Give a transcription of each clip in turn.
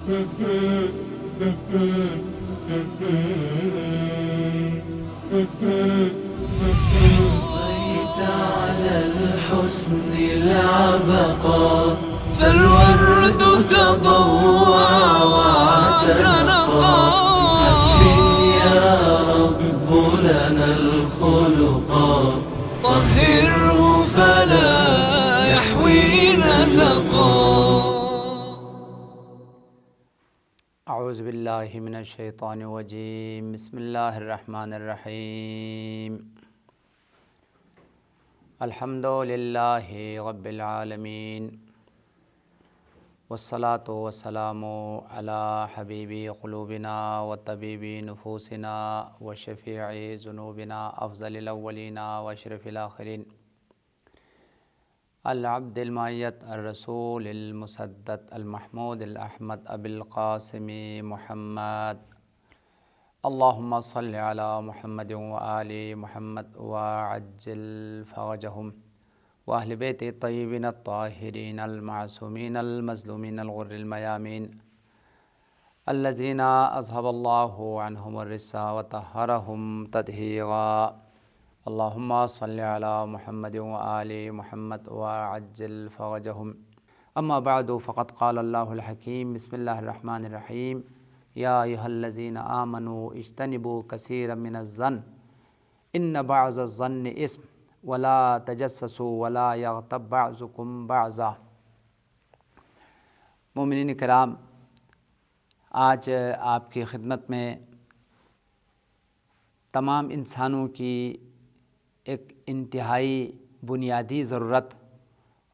طفيت على الحسن العبقى فالورد تضوع واعتنقى حسن يا رب لنا الخلقا طهره فلا يحوي نزقا. اعوذ باللہ من الشیطان الرجیم. بسم اللہ الرحمن الرحیم. الحمد للہ رب العالمین والصلاة والسلام علی حبیب قلوبنا وطبیب نفوسنا وشفیع ذنوبنا افضل الاولین واشرف الاخرین العبد المعیت الرسول المسدد المحمود الاحمد ابی القاسم محمد. اللہم صل علی محمد وآل محمد وعجل فرجهم واہل بیت الطیبین الطاہرین المعصومین المظلومین الغر المیامین الذین اذهب اللہ عنہم الرجس وطہرهم تطہیرا. اللہم صل علی محمد وآل محمد وعجل فرجهم. اما بعد فقد قال اللہ الحکیم. بسم اللہ الرحمن الرحیم. یا ایہا الذین آمنوا اجتنبوا کثیرا من الظن ان بعض الظن اسم ولا تجسسوا ولا یغتب بعضکم بعضا. مومنین کرام، آج آپ کی خدمت میں تمام انسانوں کی ایک انتہائی بنیادی ضرورت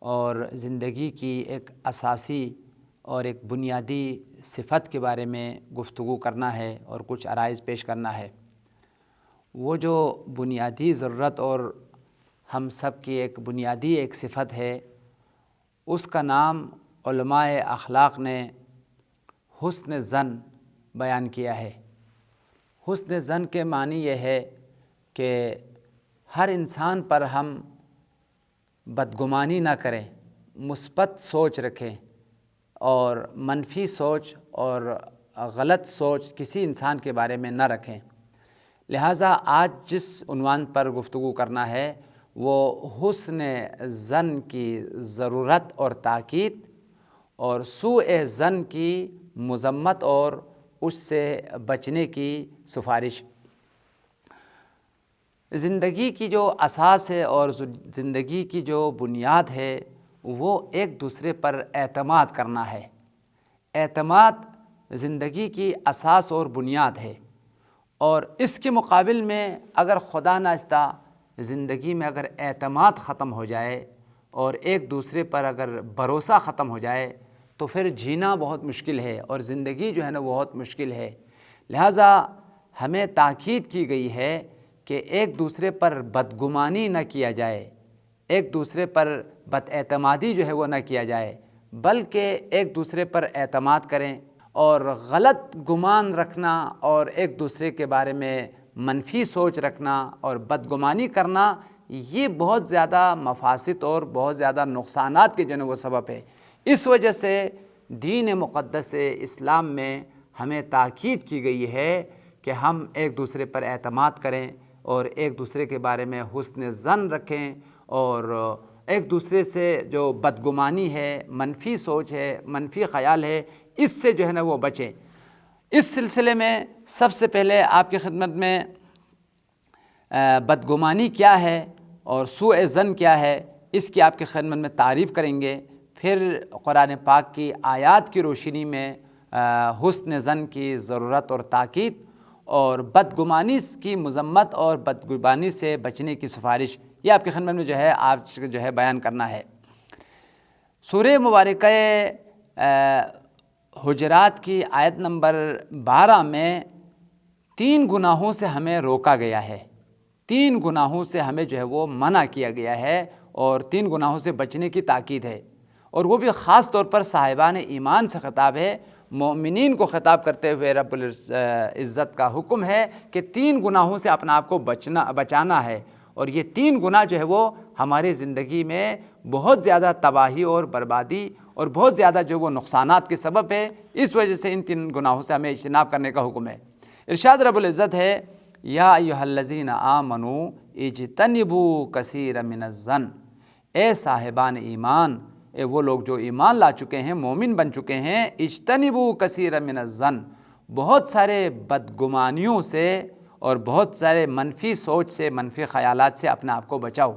اور زندگی کی ایک اساسی اور ایک بنیادی صفت کے بارے میں گفتگو کرنا ہے اور کچھ عرائض پیش کرنا ہے. وہ جو بنیادی ضرورت اور ہم سب کی ایک بنیادی ایک صفت ہے، اس کا نام علماء اخلاق نے حسن ظن بیان کیا ہے. حسن ظن کے معنی یہ ہے کہ ہر انسان پر ہم بدگمانی نہ کریں، مثبت سوچ رکھیں اور منفی سوچ اور غلط سوچ کسی انسان کے بارے میں نہ رکھیں. لہٰذا آج جس عنوان پر گفتگو کرنا ہے وہ حسن ظن کی ضرورت اور تاکید اور سوء ظن کی مذمت اور اس سے بچنے کی سفارش. زندگی کی جو اساس ہے اور زندگی کی جو بنیاد ہے وہ ایک دوسرے پر اعتماد کرنا ہے. اعتماد زندگی کی اساس اور بنیاد ہے، اور اس کے مقابل میں اگر خدا نخواستہ زندگی میں اگر اعتماد ختم ہو جائے اور ایک دوسرے پر اگر بھروسہ ختم ہو جائے تو پھر جینا بہت مشکل ہے اور زندگی جو ہے نا بہت مشکل ہے. لہٰذا ہمیں تاکید کی گئی ہے کہ ایک دوسرے پر بدگمانی نہ کیا جائے، ایک دوسرے پر بد اعتمادی جو ہے وہ نہ کیا جائے، بلکہ ایک دوسرے پر اعتماد کریں. اور غلط گمان رکھنا اور ایک دوسرے کے بارے میں منفی سوچ رکھنا اور بدگمانی کرنا یہ بہت زیادہ مفاسد اور بہت زیادہ نقصانات کے جو ہے وہ سبب ہے. اس وجہ سے دین مقدس اسلام میں ہمیں تاکید کی گئی ہے کہ ہم ایک دوسرے پر اعتماد کریں اور ایک دوسرے کے بارے میں حسن ظن رکھیں اور ایک دوسرے سے جو بدگمانی ہے، منفی سوچ ہے، منفی خیال ہے، اس سے جو ہے نا وہ بچیں. اس سلسلے میں سب سے پہلے آپ کی خدمت میں بدگمانی کیا ہے اور سوء ظن کیا ہے اس کی آپ کی خدمت میں تعریف کریں گے. پھر قرآن پاک کی آیات کی روشنی میں حسن ظن کی ضرورت اور تاکید اور بدگمانی کی مذمت اور بدگمانی سے بچنے کی سفارش یہ آپ کی خدمت میں جو ہے آج جو ہے بیان کرنا ہے. سورہ مبارکہ حجرات کی آیت نمبر 12 میں 3 گناہوں سے ہمیں روکا گیا ہے، 3 گناہوں سے ہمیں جو ہے وہ منع کیا گیا ہے اور 3 گناہوں سے بچنے کی تاکید ہے. اور وہ بھی خاص طور پر صاحبان ایمان سے خطاب ہے، مومنین کو خطاب کرتے ہوئے رب العزت کا حکم ہے کہ 3 گناہوں سے اپنا آپ کو بچانا ہے. اور یہ 3 گناہ جو ہے وہ ہماری زندگی میں بہت زیادہ تباہی اور بربادی اور بہت زیادہ جو وہ نقصانات کے سبب ہے۔ اس وجہ سے ان 3 گناہوں سے ہمیں اجتناب کرنے کا حکم ہے۔ ارشاد رب العزت ہے یا ایھا الذین آمنوا اجتنبوا کثیرا من الظن، اے صاحبان ایمان، اے وہ لوگ جو ایمان لا چکے ہیں، مومن بن چکے ہیں، اجتنبوا کثیرا من الظن، بہت سارے بدگمانیوں سے اور بہت سارے منفی سوچ سے، منفی خیالات سے اپنے آپ کو بچاؤ۔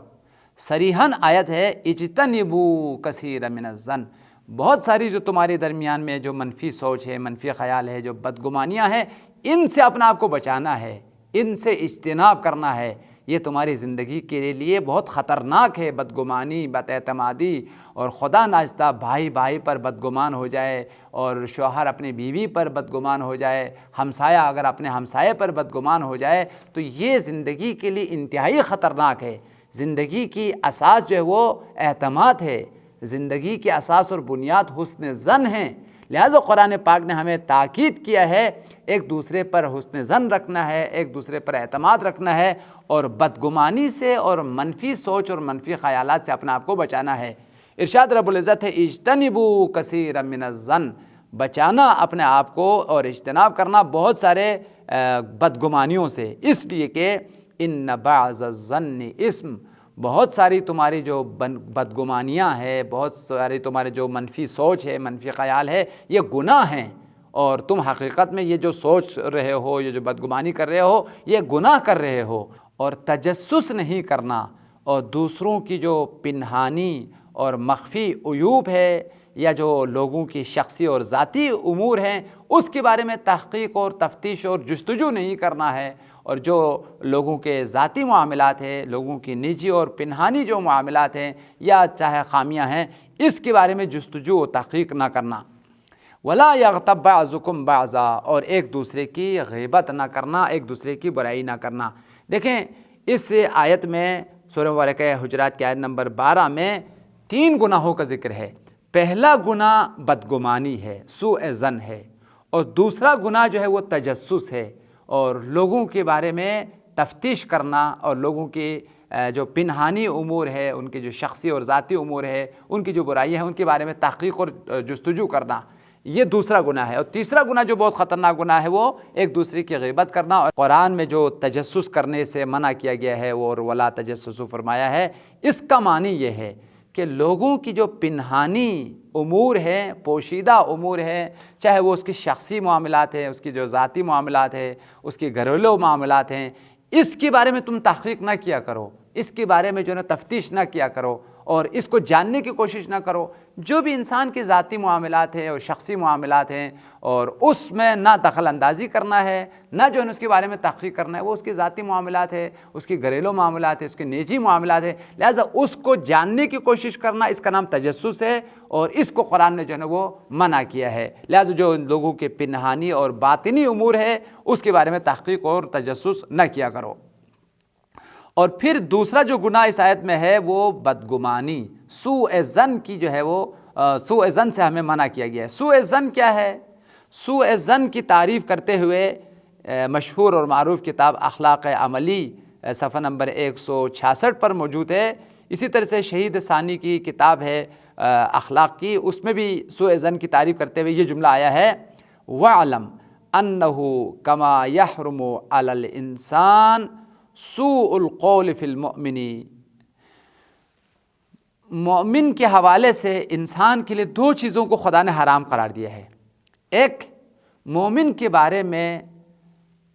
صریحاً آیت ہے اجتنبوا کثیرا من الظن، بہت ساری جو تمہارے درمیان میں جو منفی سوچ ہے، منفی خیال ہے، جو بدگمانیاں ہیں، ان سے اپنے آپ کو بچانا ہے، ان سے اجتناب کرنا ہے۔ یہ تمہاری زندگی کے لیے بہت خطرناک ہے۔ بدگمانی، بد اعتمادی، اور خدا ناخواستہ بھائی بھائی پر بدگمان ہو جائے، اور شوہر اپنی بیوی پر بدگمان ہو جائے، ہمسایہ اگر اپنے ہمسائے پر بدگمان ہو جائے، تو یہ زندگی کے لیے انتہائی خطرناک ہے۔ زندگی کی اساس جو ہے وہ اعتماد ہے، زندگی کی اساس اور بنیاد حسن ظن ہے۔ لہٰذا قرآن پاک نے ہمیں تاکید کیا ہے ایک دوسرے پر حسن ظن رکھنا ہے، ایک دوسرے پر اعتماد رکھنا ہے، اور بدگمانی سے اور منفی سوچ اور منفی خیالات سے اپنے آپ کو بچانا ہے۔ ارشاد رب العزت ہے اجتنبوا کثیرا من الظن، بچانا اپنے آپ کو اور اجتناب کرنا بہت سارے بدگمانیوں سے، اس لیے کہ ان بعض الظن اسم، بہت ساری تمہاری جو بدگمانیاں ہیں، بہت ساری تمہارے جو منفی سوچ ہے، منفی خیال ہے، یہ گناہ ہیں، اور تم حقیقت میں یہ جو سوچ رہے ہو، یہ جو بدگمانی کر رہے ہو، یہ گناہ کر رہے ہو۔ اور تجسس نہیں کرنا، اور دوسروں کی جو پنہانی اور مخفی عیوب ہے، یا جو لوگوں کی شخصی اور ذاتی امور ہیں، اس کے بارے میں تحقیق اور تفتیش اور جستجو نہیں کرنا ہے، اور جو لوگوں کے ذاتی معاملات ہیں، لوگوں کی نجی اور پنہانی جو معاملات ہیں یا چاہے خامیاں ہیں، اس کے بارے میں جستجو و تحقیق نہ کرنا۔ وَلَا يَغْتَبْ بَعْضُكُمْ بَعْضًا، اور ایک دوسرے کی غیبت نہ کرنا، ایک دوسرے کی برائی نہ کرنا۔ دیکھیں اس آیت میں سورہ مبارکہ حجرات کی آیت نمبر 12 میں 3 گناہوں کا ذکر ہے۔ پہلا گناہ بدگمانی ہے، سوء ظن ہے، اور دوسرا گناہ جو ہے وہ تجسس ہے، اور لوگوں کے بارے میں تفتیش کرنا، اور لوگوں کی جو پنہانی امور ہے، ان کی جو شخصی اور ذاتی امور ہے، ان کی جو برائیاں ہیں، ان کے بارے میں تحقیق اور جستجو کرنا، یہ دوسرا گناہ ہے۔ اور تیسرا گناہ جو بہت خطرناک گناہ ہے وہ ایک دوسرے کی غیبت کرنا، اور قرآن میں جو تجسس کرنے سے منع کیا گیا ہے اور ولا تجسسوا فرمایا ہے، اس کا معنی یہ ہے کہ لوگوں کی جو پنہانی امور ہیں، پوشیدہ امور ہیں، چاہے وہ اس کی شخصی معاملات ہیں، اس کی جو ذاتی معاملات ہیں، اس کے گھریلو معاملات ہیں، اس کے بارے میں تم تحقیق نہ کیا کرو، اس کے بارے میں جو ہے تفتیش نہ کیا کرو، اور اس کو جاننے کی کوشش نہ کرو۔ جو بھی انسان کے ذاتی معاملات ہیں اور شخصی معاملات ہیں، اور اس میں نہ دخل اندازی کرنا ہے، نہ جو ہے اس کے بارے میں تحقیق کرنا ہے، وہ اس کے ذاتی معاملات ہے، اس کے گھریلو معاملات ہے، اس کے نجی معاملات ہے، لہٰذا اس کو جاننے کی کوشش کرنا، اس کا نام تجسس ہے، اور اس کو قرآن نے جو ہے وہ منع کیا ہے۔ لہٰذا جو لوگوں کے پنہانی اور باطنی امور ہے، اس کے بارے میں تحقیق اور تجسس نہ کیا کرو۔ اور پھر دوسرا جو گناہ اس آیت میں ہے وہ بدگمانی، سوء ظن کی جو ہے وہ سوء ظن سے ہمیں منع کیا گیا ہے۔ سوء ظن کیا ہے؟ سوء ظن کی تعریف کرتے ہوئے مشہور اور معروف کتاب اخلاق عملی صفحہ نمبر 166 پر موجود ہے۔ اسی طرح سے شہید ثانی کی کتاب ہے اخلاق کی، اس میں بھی سوء ظن کی تعریف کرتے ہوئے یہ جملہ آیا ہے وَعْلَمْ أَنَّهُ كَمَا يَحْرُمُ عَلَى الْإِنسَانِ سوء القول فی المؤمن۔ مومن کے حوالے سے انسان کے لیے 2 چیزوں کو خدا نے حرام قرار دیا ہے۔ ایک، مومن کے بارے میں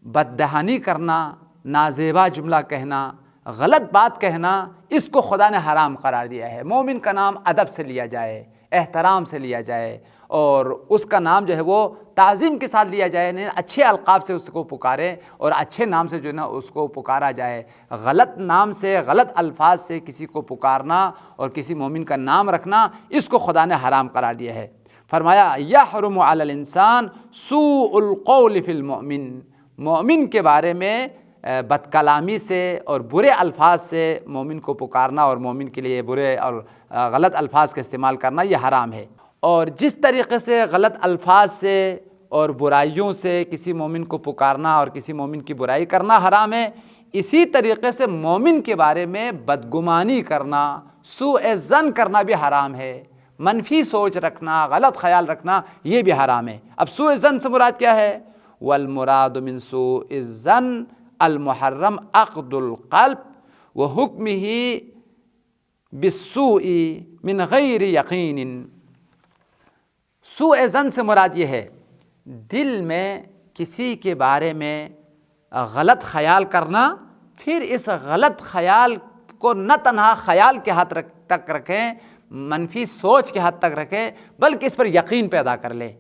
بددہانی کرنا، نازیبا جملہ کہنا، غلط بات کہنا، اس کو خدا نے حرام قرار دیا ہے۔ مومن کا نام ادب سے لیا جائے، احترام سے لیا جائے، اور اس کا نام جو ہے وہ تعظیم کے ساتھ لیا جائے، یعنی اچھے القاب سے اس کو پکارے، اور اچھے نام سے جو ہے نا اس کو پکارا جائے۔ غلط نام سے، غلط الفاظ سے کسی کو پکارنا اور کسی مومن کا نام رکھنا، اس کو خدا نے حرام قرار دیا ہے۔ فرمایا یحرم علی الانسان سوء القول فی المؤمن، مومن کے بارے میں بد کلامی سے اور برے الفاظ سے مومن کو پکارنا، اور مومن کے لیے برے اور غلط الفاظ کا استعمال کرنا یہ حرام ہے۔ اور جس طریقے سے غلط الفاظ سے اور برائیوں سے کسی مومن کو پکارنا اور کسی مومن کی برائی کرنا حرام ہے، اسی طریقے سے مومن کے بارے میں بدگمانی کرنا، سوء ظن کرنا بھی حرام ہے، منفی سوچ رکھنا، غلط خیال رکھنا یہ بھی حرام ہے۔ اب سوء ظن سے مراد کیا ہے؟ والمراد من سوء الظن المحرم عقد القلب وحکمہ بالسوء من غیر یقین۔ سوء ظن سے مراد یہ ہے دل میں کسی کے بارے میں غلط خیال کرنا، پھر اس غلط خیال کو نہ تنہا خیال کے حد تک رکھیں، منفی سوچ کے حد تک رکھیں، بلکہ اس پر یقین پیدا کر لیں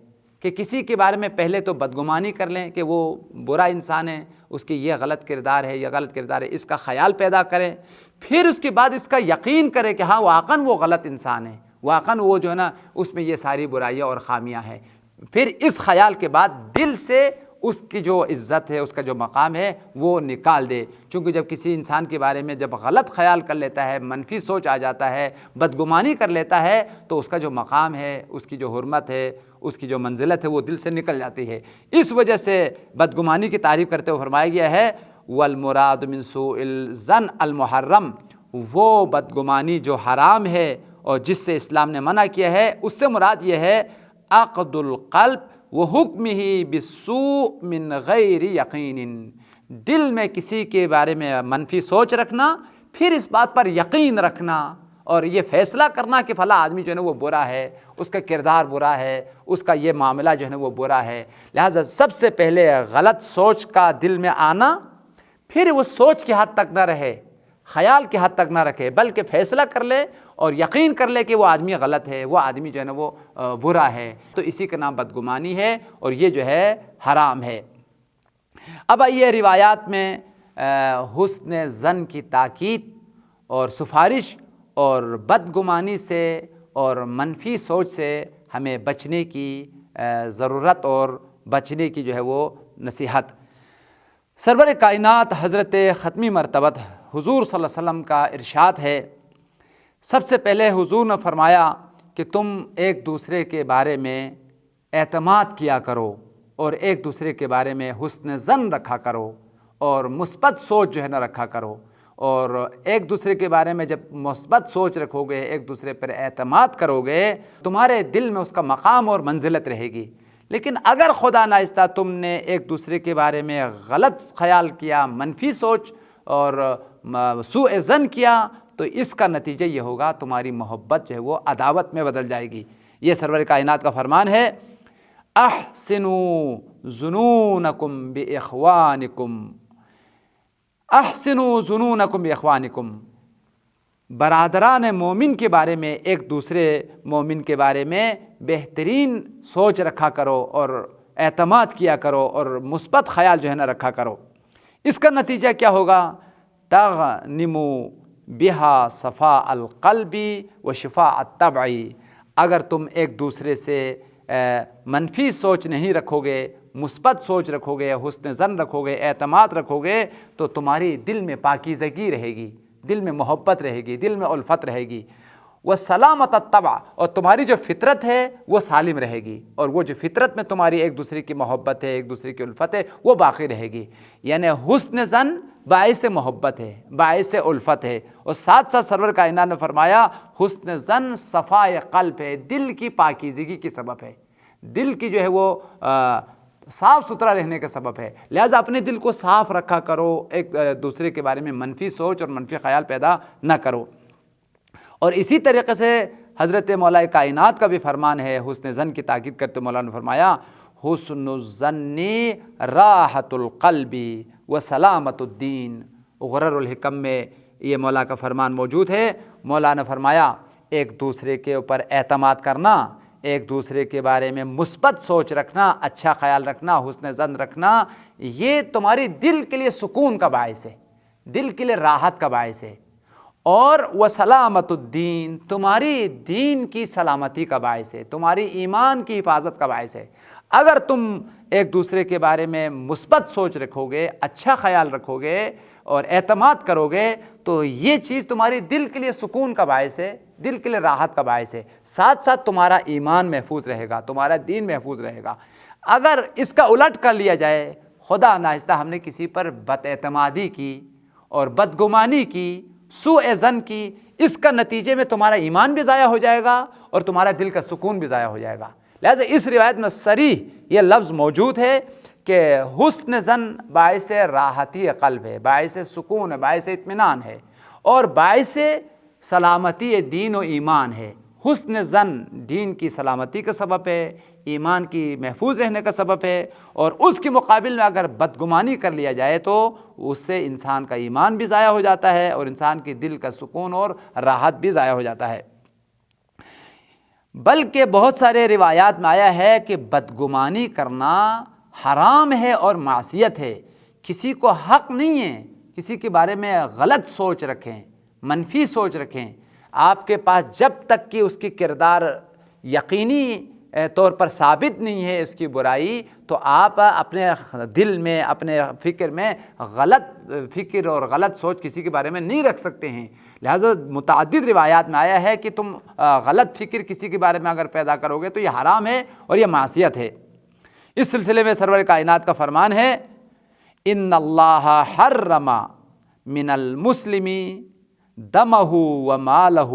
کہ کسی کے بارے میں پہلے تو بدگمانی کر لیں کہ وہ برا انسان ہے، اس کی یہ غلط کردار ہے، یہ غلط کردار ہے، اس کا خیال پیدا کریں، پھر اس کے بعد اس کا یقین کریں کہ ہاں واقعاً وہ غلط انسان ہے، واقعاً وہ جو ہے نا اس میں یہ ساری برائیاں اور خامیاں ہیں۔ پھر اس خیال کے بعد دل سے اس کی جو عزت ہے، اس کا جو مقام ہے وہ نکال دے، چونکہ جب کسی انسان کے بارے میں جب غلط خیال کر لیتا ہے، منفی سوچ آ جاتا ہے، بدگمانی کر لیتا ہے، تو اس کا جو مقام ہے، اس کی جو حرمت ہے، اس کی جو منزلت ہے وہ دل سے نکل جاتی ہے۔ اس وجہ سے بدگمانی کی تعریف کرتے ہوئے فرمایا گیا ہے والمراد من سوء الظن المحرم، وہ بدگمانی جو حرام ہے اور جس سے اسلام نے منع کیا ہے، اس سے مراد یہ ہے عقد القلب وحکمہ بالسوء من غیر یقین، دل میں کسی کے بارے میں منفی سوچ رکھنا، پھر اس بات پر یقین رکھنا اور یہ فیصلہ کرنا کہ فلاں آدمی جو ہے نا وہ برا ہے، اس کا کردار برا ہے، اس کا یہ معاملہ جو ہے نا وہ برا ہے۔ لہٰذا سب سے پہلے غلط سوچ کا دل میں آنا، پھر وہ سوچ کی حد تک نہ رہے، خیال کی حد تک نہ رکھے، بلکہ فیصلہ کر لے اور یقین کر لے کہ وہ آدمی غلط ہے، وہ آدمی جو ہے نا وہ برا ہے، تو اسی کا نام بدگمانی ہے اور یہ جو ہے حرام ہے۔ اب آئیے روایات میں حسن ظن کی تاکید اور سفارش اور بدگمانی سے اور منفی سوچ سے ہمیں بچنے کی ضرورت اور بچنے کی جو ہے وہ نصیحت۔ سرور کائنات حضرت ختمی مرتبت حضور صلی اللہ علیہ وسلم کا ارشاد ہے، سب سے پہلے حضور نے فرمایا کہ تم ایک دوسرے کے بارے میں اعتماد کیا کرو اور ایک دوسرے کے بارے میں حسن ظن رکھا کرو اور مثبت سوچ جو ہے نہ رکھا کرو، اور ایک دوسرے کے بارے میں جب مثبت سوچ رکھو گے، ایک دوسرے پر اعتماد کرو گے، تمہارے دل میں اس کا مقام اور منزلت رہے گی۔ لیکن اگر خدا ناخواستہ تم نے ایک دوسرے کے بارے میں غلط خیال کیا، منفی سوچ اور سوء ظن کیا، تو اس کا نتیجہ یہ ہوگا تمہاری محبت جو ہے وہ عداوت میں بدل جائے گی۔ یہ سرور کائنات کا فرمان ہے، احسنوا ظنونکم باخوانکم، احسنوا ظنونکم باخوانکم، برادران مومن کے بارے میں ایک دوسرے مومن کے بارے میں بہترین سوچ رکھا کرو اور اعتماد کیا کرو اور مثبت خیال جو ہے نا رکھا کرو۔ اس کا نتیجہ کیا ہوگا؟ تغنموا بہا صفاء القلب و شفاء الطبع، اگر تم ایک دوسرے سے منفی سوچ نہیں رکھو گے، مثبت سوچ رکھو گے، حسن ظن رکھو گے، اعتماد رکھو گے، تو تمہاری دل میں پاکیزگی رہے گی، دل میں محبت رہے گی، دل میں الفت رہے گی، وہ سلامت الطبع، اور تمہاری جو فطرت ہے وہ سالم رہے گی، اور وہ جو فطرت میں تمہاری ایک دوسرے کی محبت ہے، ایک دوسرے کی الفت ہے، وہ باقی رہے گی۔ یعنی حسن ظن باعث محبت ہے، باعث الفت ہے، اور ساتھ ساتھ سرور کائنات نے فرمایا حسن ظن صفائے قلب ہے، دل کی پاکیزگی کی سبب ہے، دل کی جو ہے وہ صاف ستھرا رہنے کا سبب ہے۔ لہٰذا اپنے دل کو صاف رکھا کرو، ایک دوسرے کے بارے میں منفی سوچ اور منفی خیال پیدا نہ کرو۔ اور اسی طریقے سے حضرت مولا کائنات کا بھی فرمان ہے، حسن ظن کی تاکید کرتے مولا نے فرمایا حسن الظن راحت القلب و سلامت الدین۔ غرر الحکم میں یہ مولا کا فرمان موجود ہے۔ مولا نے فرمایا ایک دوسرے کے اوپر اعتماد کرنا، ایک دوسرے کے بارے میں مثبت سوچ رکھنا، اچھا خیال رکھنا، حسن ظن رکھنا، یہ تمہاری دل کے لیے سکون کا باعث ہے، دل کے لیے راحت کا باعث ہے، اور وسلامت الدین، تمہاری دین کی سلامتی کا باعث ہے، تمہاری ایمان کی حفاظت کا باعث ہے۔ اگر تم ایک دوسرے کے بارے میں مثبت سوچ رکھو گے، اچھا خیال رکھو گے اور اعتماد کرو گے، تو یہ چیز تمہاری دل کے لیے سکون کا باعث ہے، دل کے لیے راحت کا باعث ہے، ساتھ ساتھ تمہارا ایمان محفوظ رہے گا، تمہارا دین محفوظ رہے گا۔ اگر اس کا الٹ کر لیا جائے، خدا ناخواستہ ہم نے کسی پر بد اعتمادی کی اور بدگمانی کی، سوء ظن کی، اس کا نتیجے میں تمہارا ایمان بھی ضائع ہو جائے گا اور تمہارا دل کا سکون بھی ضائع ہو جائے گا۔ لہٰذا اس روایت میں صریح یہ لفظ موجود ہے کہ حسن ظن باعث راحتی قلب ہے، باعث سکون ہے، باعث اطمینان ہے اور باعث سلامتی دین و ایمان ہے۔ حسن ظن دین کی سلامتی کا سبب ہے، ایمان کی محفوظ رہنے کا سبب ہے، اور اس کے مقابل میں اگر بدگمانی کر لیا جائے تو اس سے انسان کا ایمان بھی ضائع ہو جاتا ہے اور انسان کے دل کا سکون اور راحت بھی ضائع ہو جاتا ہے۔ بلکہ بہت سارے روایات میں آیا ہے کہ بدگمانی کرنا حرام ہے اور معصیت ہے۔ کسی کو حق نہیں ہے کسی کے بارے میں غلط سوچ رکھیں، منفی سوچ رکھیں۔ آپ کے پاس جب تک کہ اس کی کردار یقینی طور پر ثابت نہیں ہے اس کی برائی، تو آپ اپنے دل میں، اپنے فکر میں غلط فکر اور غلط سوچ کسی کے بارے میں نہیں رکھ سکتے ہیں۔ لہٰذا متعدد روایات میں آیا ہے کہ تم غلط فکر کسی کے بارے میں اگر پیدا کرو گے تو یہ حرام ہے اور یہ معصیت ہے۔ اس سلسلے میں سرور کائنات کا فرمان ہے، ان اللہ حرم من المسلم دمہ و مالہ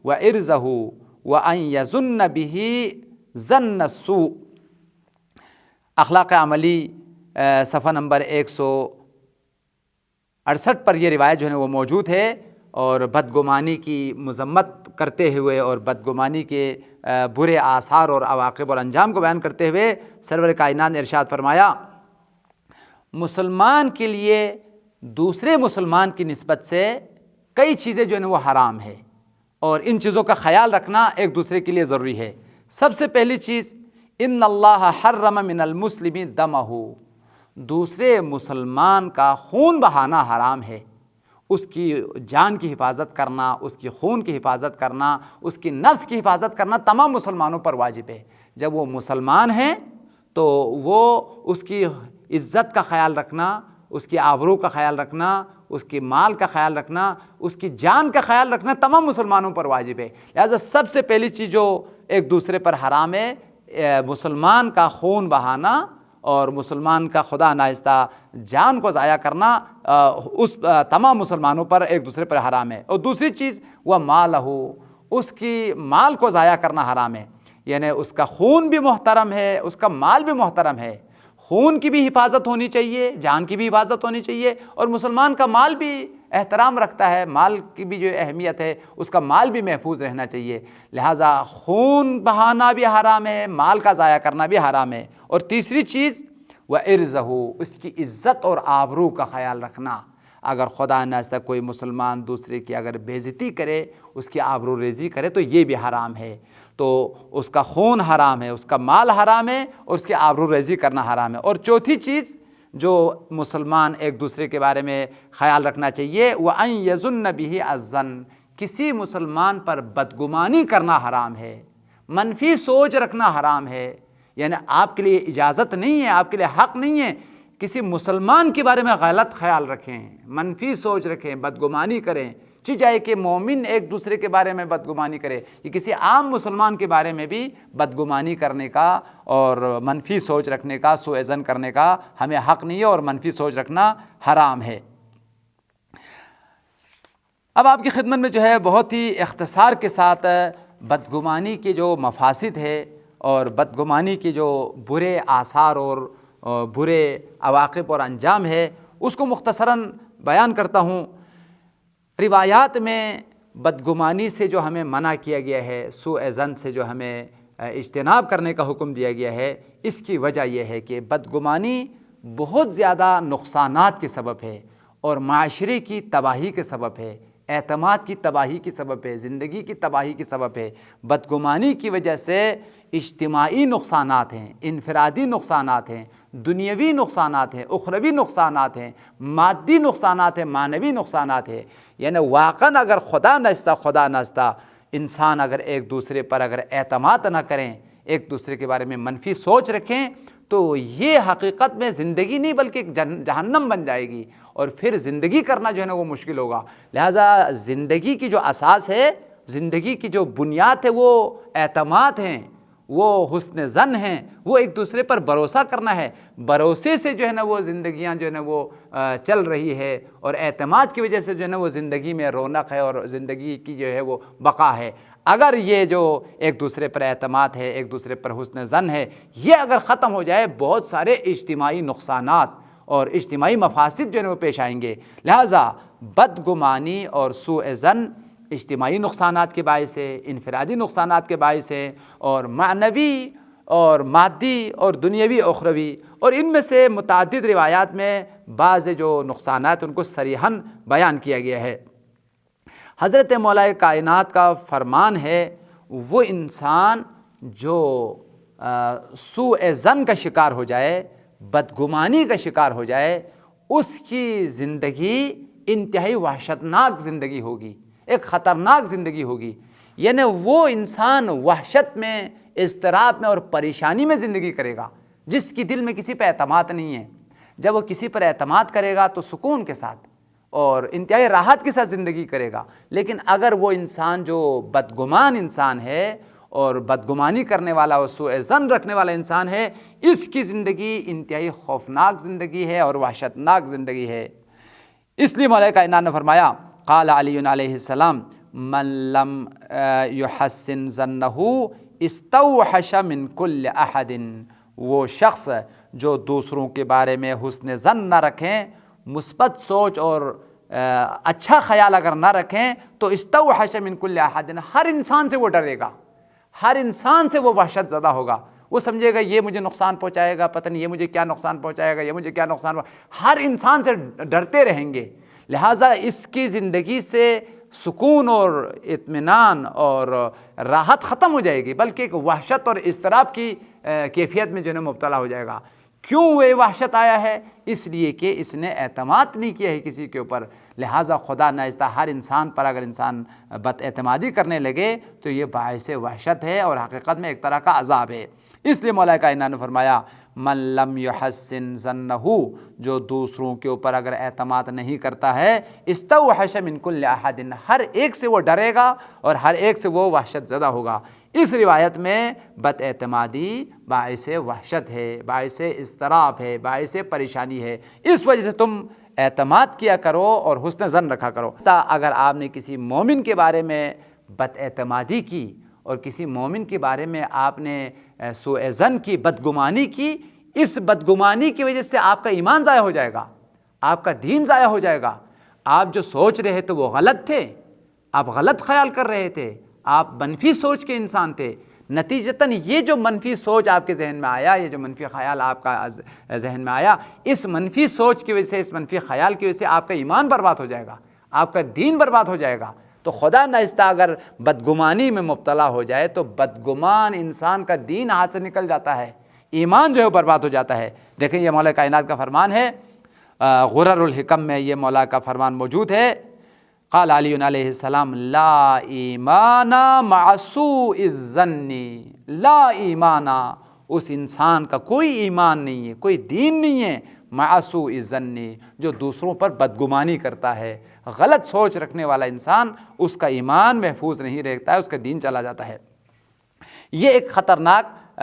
و عرضہ و ان یظن بہ ظن السوء۔ اخلاق عملی صفحہ نمبر 168 پر یہ روایت جو ہے وہ موجود ہے، اور بدگمانی کی مذمت کرتے ہوئے اور بدگمانی کے برے آثار اور عواقب اور انجام کو بیان کرتے ہوئے سرور کائنات نے ارشاد فرمایا، مسلمان کے لیے دوسرے مسلمان کی نسبت سے کئی چیزیں جو ہیں وہ حرام ہے، اور ان چیزوں کا خیال رکھنا ایک دوسرے کے لیے ضروری ہے۔ سب سے پہلی چیز، ان اللہ حرم من المسلم دمہ، دوسرے مسلمان کا خون بہانا حرام ہے۔ اس کی جان کی حفاظت کرنا، اس کی خون کی حفاظت کرنا، اس کی نفس کی حفاظت کرنا تمام مسلمانوں پر واجب ہے۔ جب وہ مسلمان ہیں تو وہ اس کی عزت کا خیال رکھنا، اس کی آبرو کا خیال رکھنا، اس کی مال کا خیال رکھنا، اس کی جان کا خیال رکھنا تمام مسلمانوں پر واجب ہے۔ لہذا سب سے پہلی چیز جو ایک دوسرے پر حرام ہے، مسلمان کا خون بہانا اور مسلمان کا خدا ناخواستہ جان کو ضائع کرنا اس تمام مسلمانوں پر ایک دوسرے پر حرام ہے۔ اور دوسری چیز، وہ مالہ، اس کی مال کو ضائع کرنا حرام ہے، یعنی اس کا خون بھی محترم ہے، اس کا مال بھی محترم ہے۔ خون کی بھی حفاظت ہونی چاہیے، جان کی بھی حفاظت ہونی چاہیے، اور مسلمان کا مال بھی احترام رکھتا ہے، مال کی بھی جو اہمیت ہے اس کا مال بھی محفوظ رہنا چاہیے۔ لہٰذا خون بہانا بھی حرام ہے، مال کا ضائع کرنا بھی حرام ہے۔ اور تیسری چیز، وَعِرْضَهُ، اس کی عزت اور آبرو کا خیال رکھنا۔ اگر خدا ناخواستہ کوئی مسلمان دوسرے کی اگر بے عزتی کرے، اس کی آبرو ریزی کرے تو یہ بھی حرام ہے۔ تو اس کا خون حرام ہے، اس کا مال حرام ہے، اور اس کی آبرو ریزی کرنا حرام ہے۔ اور چوتھی چیز جو مسلمان ایک دوسرے کے بارے میں خیال رکھنا چاہیے، وَأَن يَظُنَّ بِهِ الظَّنَّ، کسی مسلمان پر بدگمانی کرنا حرام ہے، منفی سوچ رکھنا حرام ہے۔ یعنی آپ کے لیے اجازت نہیں ہے، آپ کے لیے حق نہیں ہے کسی مسلمان کے بارے میں غلط خیال رکھیں، منفی سوچ رکھیں، بدگمانی کریں، چاہے کہ مومن ایک دوسرے کے بارے میں بدگمانی کرے، کہ کسی عام مسلمان کے بارے میں بھی بدگمانی کرنے کا اور منفی سوچ رکھنے کا، سوء ظن کرنے کا ہمیں حق نہیں ہے، اور منفی سوچ رکھنا حرام ہے۔ اب آپ کی خدمت میں جو ہے بہت ہی اختصار کے ساتھ بدگمانی کے جو مفاسد ہے اور بدگمانی کے جو برے آثار اور برے عواقب اور انجام ہے اس کو مختصراً بیان کرتا ہوں۔ روایات میں بدگمانی سے جو ہمیں منع کیا گیا ہے، سوء ظن سے جو ہمیں اجتناب کرنے کا حکم دیا گیا ہے، اس کی وجہ یہ ہے کہ بدگمانی بہت زیادہ نقصانات کے سبب ہے اور معاشرے کی تباہی کے سبب ہے، اعتماد کی تباہی کی سبب ہے، زندگی کی تباہی کی سبب ہے۔ بدگمانی کی وجہ سے اجتماعی نقصانات ہیں، انفرادی نقصانات ہیں، دنیاوی نقصانات ہیں، اخروی نقصانات ہیں، مادی نقصانات ہیں، معنوی نقصانات ہیں۔ یعنی واقعاً اگر خدا ناخواستہ انسان اگر ایک دوسرے پر اگر اعتماد نہ کریں، ایک دوسرے کے بارے میں منفی سوچ رکھیں، تو یہ حقیقت میں زندگی نہیں بلکہ ایک جہنم بن جائے گی، اور پھر زندگی کرنا جو ہے نا وہ مشکل ہوگا۔ لہٰذا زندگی کی جو اساس ہے، زندگی کی جو بنیاد ہے وہ اعتماد ہیں، وہ حسن ظن ہیں، وہ ایک دوسرے پر بھروسہ کرنا ہے، بھروسے سے جو ہے نا وہ زندگیاں جو ہے نا وہ چل رہی ہے، اور اعتماد کی وجہ سے جو ہے نا وہ زندگی میں رونق ہے اور زندگی کی جو ہے وہ بقا ہے۔ اگر یہ جو ایک دوسرے پر اعتماد ہے، ایک دوسرے پر حسن ظن ہے، یہ اگر ختم ہو جائے، بہت سارے اجتماعی نقصانات اور اجتماعی مفاسد جو ہے وہ پیش آئیں گے۔ لہٰذا بدگمانی اور سوء ظن اجتماعی نقصانات کے باعث ہے، انفرادی نقصانات کے باعث ہے، اور معنوی اور مادی اور دنیاوی اخروی، اور ان میں سے متعدد روایات میں بعض جو نقصانات ان کو صریحاً بیان کیا گیا ہے۔ حضرت مولا کائنات کا فرمان ہے، وہ انسان جو سوء ظن کا شکار ہو جائے، بدگمانی کا شکار ہو جائے، اس کی زندگی انتہائی وحشتناک زندگی ہوگی، ایک خطرناک زندگی ہوگی۔ یعنی وہ انسان وحشت میں، اضطراب میں اور پریشانی میں زندگی کرے گا، جس کی دل میں کسی پہ اعتماد نہیں ہے۔ جب وہ کسی پر اعتماد کرے گا تو سکون کے ساتھ اور انتہائی راحت کے ساتھ زندگی کرے گا۔ لیکن اگر وہ انسان جو بدگمان انسان ہے اور بدگمانی کرنے والا اور سوء ظن رکھنے والا انسان ہے، اس کی زندگی انتہائی خوفناک زندگی ہے اور وحشتناک زندگی ہے۔ اس لیے مولا کائنات نے فرمایا، قال علی علیہ السلام، من لم یحسن ظنہ استوحش من کل احد، وہ شخص جو دوسروں کے بارے میں حسن ظن نہ رکھیں، مثبت سوچ اور اچھا خیال اگر نہ رکھیں، تو استوحش من کل احد، ہر انسان سے وہ ڈرے گا، ہر انسان سے وہ وحشت زدہ ہوگا۔ وہ سمجھے گا یہ مجھے نقصان پہنچائے گا، پتہ نہیں یہ مجھے کیا نقصان پہنچائے گا، یہ مجھے کیا نقصان ہر انسان سے ڈرتے رہیں گے۔ لہٰذا اس کی زندگی سے سکون اور اطمینان اور راحت ختم ہو جائے گی، بلکہ ایک وحشت اور اضطراب کی کیفیت میں جو ہے مبتلا ہو جائے گا۔ کیوں وہ وحشت آیا ہے؟ اس لیے کہ اس نے اعتماد نہیں کیا ہے کسی کے اوپر۔ لہٰذا خدا ناخواستہ ہر انسان پر اگر انسان بد اعتمادی کرنے لگے تو یہ باعث وحشت ہے اور حقیقت میں ایک طرح کا عذاب ہے۔ اس لیے مولا کائنات نے فرمایا، من لم یحسن ظنہ، جو دوسروں کے اوپر اگر اعتماد نہیں کرتا ہے، استوحش من کل احد، ہر ایک سے وہ ڈرے گا اور ہر ایک سے وہ وحشت زدہ ہوگا۔ اس روایت میں بد اعتمادی باعث وحشت ہے، باعث اضطراب ہے، باعث پریشانی ہے۔ اس وجہ سے تم اعتماد کیا کرو اور حسن ظن رکھا کرو۔ اگر آپ نے کسی مومن کے بارے میں بد اعتمادی کی اور کسی مومن کے بارے میں آپ نے سوء ظن کی، بدگمانی کی، اس بدگمانی کی وجہ سے آپ کا ایمان ضائع ہو جائے گا، آپ کا دین ضائع ہو جائے گا۔ آپ جو سوچ رہے تھے وہ غلط تھے، آپ غلط خیال کر رہے تھے، آپ منفی سوچ کے انسان تھے۔ نتیجتاً یہ جو منفی سوچ آپ کے ذہن میں آیا، یہ جو منفی خیال آپ کا ذہن میں آیا، اس منفی سوچ کی وجہ سے، اس منفی خیال کی وجہ سے آپ کا ایمان برباد ہو جائے گا، آپ کا دین برباد ہو جائے گا۔ تو خدا ناخواستہ اگر بدگمانی میں مبتلا ہو جائے تو بدگمان انسان کا دین ہاتھ سے نکل جاتا ہے، ایمان جو ہے برباد ہو جاتا ہے۔ دیکھیں یہ مولا کائنات کا فرمان ہے، غرر الحکم میں یہ مولا کا فرمان موجود ہے۔ قال علی علیہ السلام، لا ایمان مع سوء الظن، لا ایمان، اس انسان کا کوئی ایمان نہیں ہے، کوئی دین نہیں ہے، مع سوء الظن، جو دوسروں پر بدگمانی کرتا ہے، غلط سوچ رکھنے والا انسان، اس کا ایمان محفوظ نہیں رہتا ہے، اس کا دین چلا جاتا ہے۔ یہ ایک خطرناک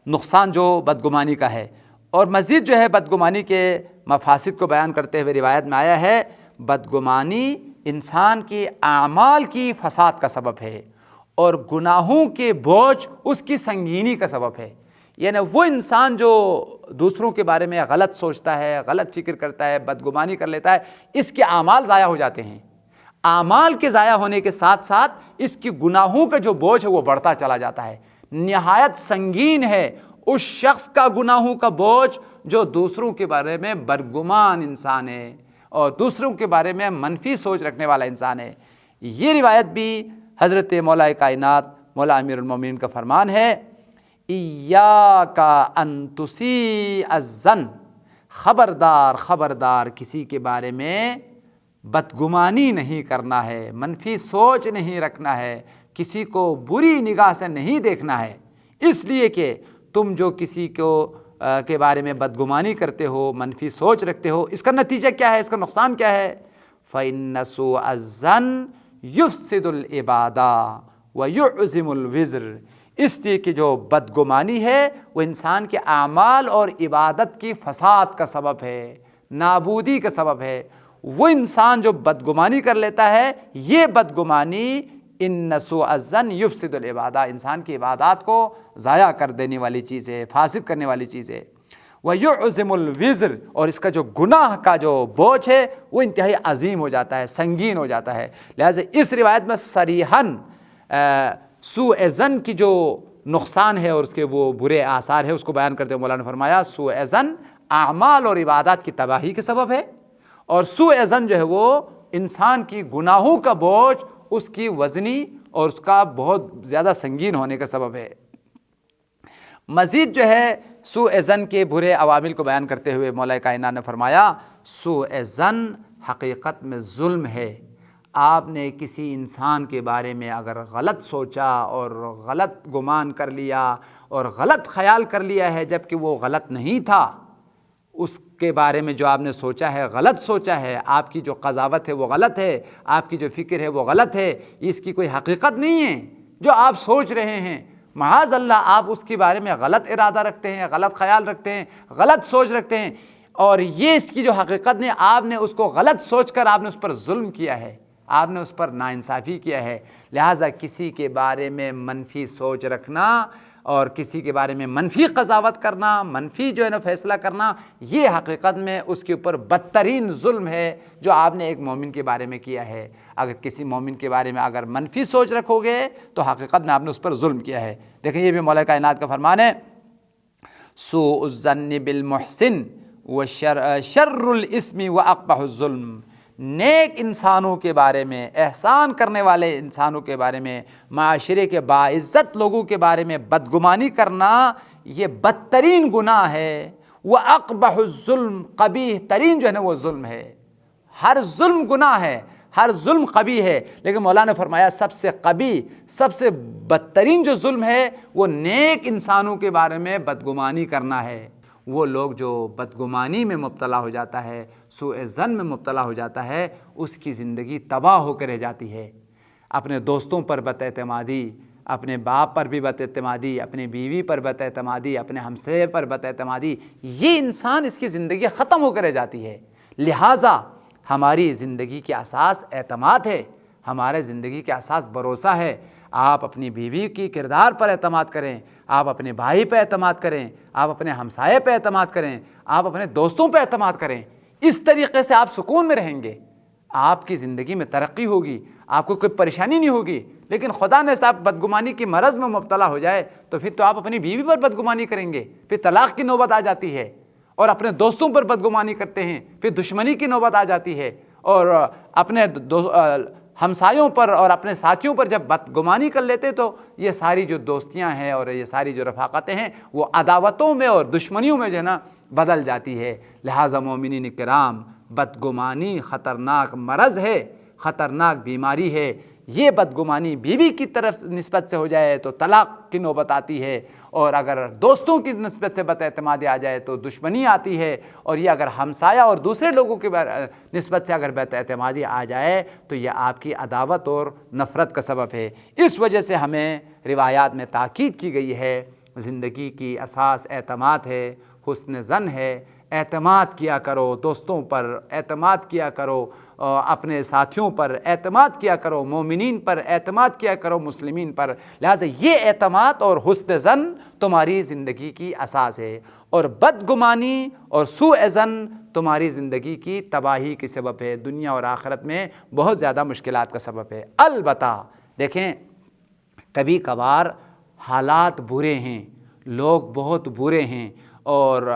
نقصان جو بدگمانی کا ہے۔ اور مزید جو ہے بدگمانی کے مفاسد کو بیان کرتے ہوئے روایت میں آیا ہے، بدگمانی انسان کے اعمال کی فساد کا سبب ہے اور گناہوں کے بوجھ اس کی سنگینی کا سبب ہے۔ یعنی وہ انسان جو دوسروں کے بارے میں غلط سوچتا ہے، غلط فکر کرتا ہے، بدگمانی کر لیتا ہے، اس کے اعمال ضائع ہو جاتے ہیں۔ اعمال کے ضائع ہونے کے ساتھ ساتھ اس کی گناہوں کا جو بوجھ ہے وہ بڑھتا چلا جاتا ہے۔ نہایت سنگین ہے اس شخص کا گناہوں کا بوجھ جو دوسروں کے بارے میں بدگمان انسان ہے اور دوسروں کے بارے میں منفی سوچ رکھنے والا انسان ہے۔ یہ روایت بھی حضرت مولا کائنات مولا امیر المومنین کا فرمان ہے، ایاک ان تسیء الظن، خبردار خبردار کسی کے بارے میں بدگمانی نہیں کرنا ہے، منفی سوچ نہیں رکھنا ہے، کسی کو بری نگاہ سے نہیں دیکھنا ہے۔ اس لیے کہ تم جو کسی کے بارے میں بدگمانی کرتے ہو، منفی سوچ رکھتے ہو، اس کا نتیجہ کیا ہے، اس کا نقصان کیا ہے؟ فَإِنَّ سُوءَ الظَّنِّ يُفْسِدُ الْعِبَادَةَ وَيُعْظِمُ الْوِزْرَ، اس لیے کہ جو بدگمانی ہے وہ انسان کے اعمال اور عبادت کی فساد کا سبب ہے، نابودی کا سبب ہے۔ وہ انسان جو بدگمانی کر لیتا ہے، یہ بدگمانی ان سوء الظن یفسد العبادہ، انسان کی عبادات کو ضائع کر دینے والی چیز ہے، فاسد کرنے والی چیز ہے۔ وَيُعْظِمُ الْوِزْرَ، اور اس کا جو گناہ کا جو بوجھ ہے وہ انتہائی عظیم ہو جاتا ہے، سنگین ہو جاتا ہے۔ لہٰذا اس روایت میں صریحاً سوء ظن کی جو نقصان ہے اور اس کے وہ برے آثار ہے اس کو بیان کرتے ہوئے مولانا نے فرمایا سوء ظن اعمال اور عبادات کی تباہی کے سبب ہے، اور سوء ظن جو ہے وہ انسان کی گناہوں کا بوجھ اس کی وزنی اور اس کا بہت زیادہ سنگین ہونے کا سبب ہے۔ مزید جو ہے سوء ظن کے برے عوامل کو بیان کرتے ہوئے مولا کائنات نے فرمایا سوء ظن حقیقت میں ظلم ہے۔ آپ نے کسی انسان کے بارے میں اگر غلط سوچا اور غلط گمان کر لیا اور غلط خیال کر لیا ہے جبکہ وہ غلط نہیں تھا، اس کے بارے میں جو آپ نے سوچا ہے غلط سوچا ہے، آپ کی جو قضاوت ہے وہ غلط ہے، آپ کی جو فکر ہے وہ غلط ہے، اس کی کوئی حقیقت نہیں ہے جو آپ سوچ رہے ہیں۔ معاذ اللہ آپ اس کے بارے میں غلط ارادہ رکھتے ہیں، غلط خیال رکھتے ہیں، غلط سوچ رکھتے ہیں، اور یہ اس کی جو حقیقت نہیں، آپ نے اس کو غلط سوچ کر آپ نے اس پر ظلم کیا ہے، آپ نے اس پر ناانصافی کیا ہے۔ لہٰذا کسی کے بارے میں منفی سوچ رکھنا اور کسی کے بارے میں منفی قضاوت کرنا، منفی جو ہے نا فیصلہ کرنا، یہ حقیقت میں اس کے اوپر بدترین ظلم ہے جو آپ نے ایک مومن کے بارے میں کیا ہے۔ اگر کسی مومن کے بارے میں اگر منفی سوچ رکھو گے تو حقیقت میں آپ نے اس پر ظلم کیا ہے۔ دیکھیں یہ بھی مولا کائنات کا فرمان ہے سوء الظن بالمحسن شر الاسم واقبح الظلم، نیک انسانوں کے بارے میں، احسان کرنے والے انسانوں کے بارے میں، معاشرے کے باعزت لوگوں کے بارے میں بدگمانی کرنا یہ بدترین گناہ ہے۔ وَأَقْبَحُ الظُّلْمِ، قبیح ترین جو ہے نا وہ ظلم ہے۔ ہر ظلم گناہ ہے، ہر ظلم قبیح ہے، لیکن مولانا نے فرمایا سب سے قبیح، سب سے بدترین جو ظلم ہے وہ نیک انسانوں کے بارے میں بدگمانی کرنا ہے۔ وہ لوگ جو بدگمانی میں مبتلا ہو جاتا ہے، سوء ظن میں مبتلا ہو جاتا ہے، اس کی زندگی تباہ ہو کے رہ جاتی ہے۔ اپنے دوستوں پر بد اعتمادی، اپنے باپ پر بھی بد اعتمادی، اپنے بیوی پر بد اعتمادی، اپنے ہمسائے پر بد اعتمادی، یہ انسان اس کی زندگی ختم ہو کر رہ جاتی ہے۔ لہٰذا ہماری زندگی کی اساس اعتماد ہے، ہمارے زندگی کے اساس بھروسہ ہے۔ آپ اپنی بیوی کی کردار پر اعتماد کریں، آپ اپنے بھائی پہ اعتماد کریں، آپ اپنے ہمسائے پہ اعتماد کریں، آپ اپنے دوستوں پہ اعتماد کریں۔ اس طریقے سے آپ سکون میں رہیں گے، آپ کی زندگی میں ترقی ہوگی، آپ کو کوئی پریشانی نہیں ہوگی۔ لیکن خدا نے صاحب بدگمانی کی مرض میں مبتلا ہو جائے تو پھر تو آپ اپنی بیوی پر بدگمانی کریں گے، پھر طلاق کی نوبت آ جاتی ہے، اور اپنے دوستوں پر بدگمانی کرتے ہیں پھر دشمنی کی نوبت آ جاتی ہے، اور اپنے ہمسایوں پر اور اپنے ساتھیوں پر جب بدگمانی کر لیتے تو یہ ساری جو دوستیاں ہیں اور یہ ساری جو رفاقتیں ہیں وہ عداوتوں میں اور دشمنیوں میں جو ہے نا بدل جاتی ہے۔ لہٰذا مومنین کرام، بدگمانی خطرناک مرض ہے، خطرناک بیماری ہے۔ یہ بدگمانی بیوی کی طرف نسبت سے ہو جائے تو طلاق کی نوبت آتی ہے، اور اگر دوستوں کی نسبت سے بد اعتمادی آ جائے تو دشمنی آتی ہے، اور یہ اگر ہمسایہ اور دوسرے لوگوں کی نسبت سے اگر بد اعتمادی آ جائے تو یہ آپ کی عداوت اور نفرت کا سبب ہے۔ اس وجہ سے ہمیں روایات میں تاکید کی گئی ہے زندگی کی اساس اعتماد ہے، حسن ظن ہے، اعتماد کیا کرو دوستوں پر، اعتماد کیا کرو اپنے ساتھیوں پر، اعتماد کیا کرو مومنین پر، اعتماد کیا کرو مسلمین پر۔ لہٰذا یہ اعتماد اور حسن ظن تمہاری زندگی کی اساس ہے، اور بدگمانی اور سوء ظن تمہاری زندگی کی تباہی کے سبب ہے، دنیا اور آخرت میں بہت زیادہ مشکلات کا سبب ہے۔ البتہ دیکھیں کبھی کبھار حالات برے ہیں، لوگ بہت برے ہیں، اور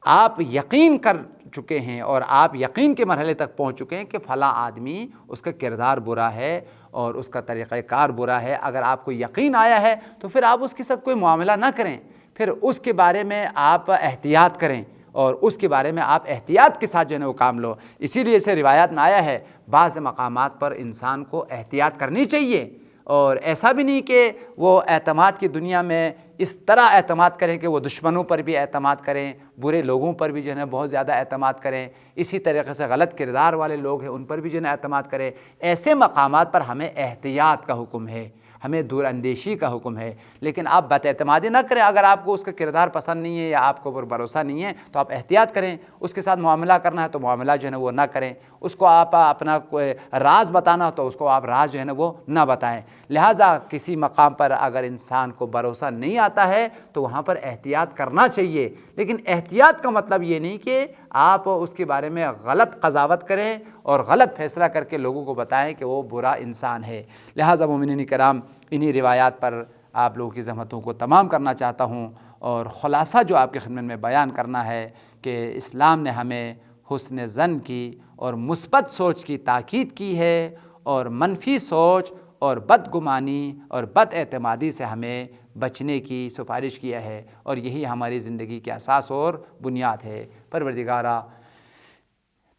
آپ یقین کر چکے ہیں اور آپ یقین کے مرحلے تک پہنچ چکے ہیں کہ فلاں آدمی اس کا کردار برا ہے اور اس کا طریقہ کار برا ہے۔ اگر آپ کو یقین آیا ہے تو پھر آپ اس کے ساتھ کوئی معاملہ نہ کریں، پھر اس کے بارے میں آپ احتیاط کریں، اور اس کے بارے میں آپ احتیاط کے ساتھ جو ہے نا وہ کام لو۔ اسی لیے اسے روایات میں آیا ہے بعض مقامات پر انسان کو احتیاط کرنی چاہیے، اور ایسا بھی نہیں کہ وہ اعتماد کی دنیا میں اس طرح اعتماد کریں کہ وہ دشمنوں پر بھی اعتماد کریں، برے لوگوں پر بھی جو ہے نا بہت زیادہ اعتماد کریں، اسی طریقے سے غلط کردار والے لوگ ہیں ان پر بھی جو ہے نا اعتماد کریں۔ ایسے مقامات پر ہمیں احتیاط کا حکم ہے، ہمیں دور اندیشی کا حکم ہے، لیکن آپ بد اعتمادی نہ کریں۔ اگر آپ کو اس کا کردار پسند نہیں ہے یا آپ کو پر بھروسہ نہیں ہے تو آپ احتیاط کریں، اس کے ساتھ معاملہ کرنا ہے تو معاملہ جو ہے نا وہ نہ کریں، اس کو آپ اپنا کوئی راز بتانا ہو تو اس کو آپ راز جو ہے نا وہ نہ بتائیں۔ لہٰذا کسی مقام پر اگر انسان کو بھروسہ نہیں آتا ہے تو وہاں پر احتیاط کرنا چاہیے، لیکن احتیاط کا مطلب یہ نہیں کہ آپ اس کے بارے میں غلط قضاوت کریں اور غلط فیصلہ کر کے لوگوں کو بتائیں کہ وہ برا انسان ہے۔ لہٰذا مومنین کرام، انہی روایات پر آپ لوگوں کی زحمتوں کو تمام کرنا چاہتا ہوں، اور خلاصہ جو آپ کی خدمت میں بیان کرنا ہے کہ اسلام نے ہمیں حسن ظن کی اور مثبت سوچ کی تاکید کی ہے، اور منفی سوچ اور بدگمانی اور بد اعتمادی سے ہمیں بچنے کی سفارش کیا ہے، اور یہی ہماری زندگی کے اساس اور بنیاد ہے۔ پروردگارا،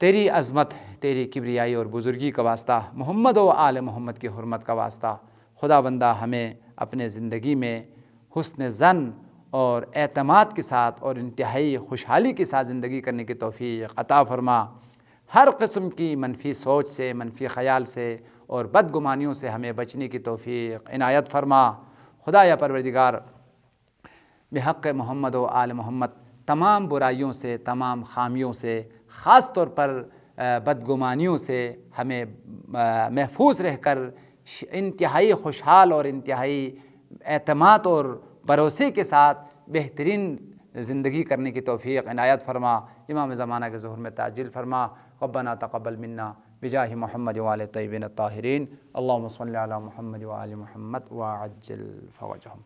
تیری عظمت، تیری کبریائی اور بزرگی کا واسطہ، محمد و آل محمد کی حرمت کا واسطہ، خدا بندہ ہمیں اپنے زندگی میں حسن ظن اور اعتماد کے ساتھ اور انتہائی خوشحالی کے ساتھ زندگی کرنے کی توفیق عطا فرما۔ ہر قسم کی منفی سوچ سے، منفی خیال سے اور بدگمانیوں سے ہمیں بچنے کی توفیق عنایت فرما۔ خدا یا پروردگار، بحق محمد و آل محمد تمام برائیوں سے، تمام خامیوں سے، خاص طور پر بدگمانیوں سے ہمیں محفوظ رہ کر انتہائی خوشحال اور انتہائی اعتماد اور بھروسے کے ساتھ بہترین زندگی کرنے کی توفیق عنایت فرما۔ امام زمانہ کے ظہور میں تعجیل فرما۔ ربنا تقبل منا بجاہ محمد وآل الطیبین الطاہرین، اللہم صلی علی محمد وآل محمد وعجل فرجہم۔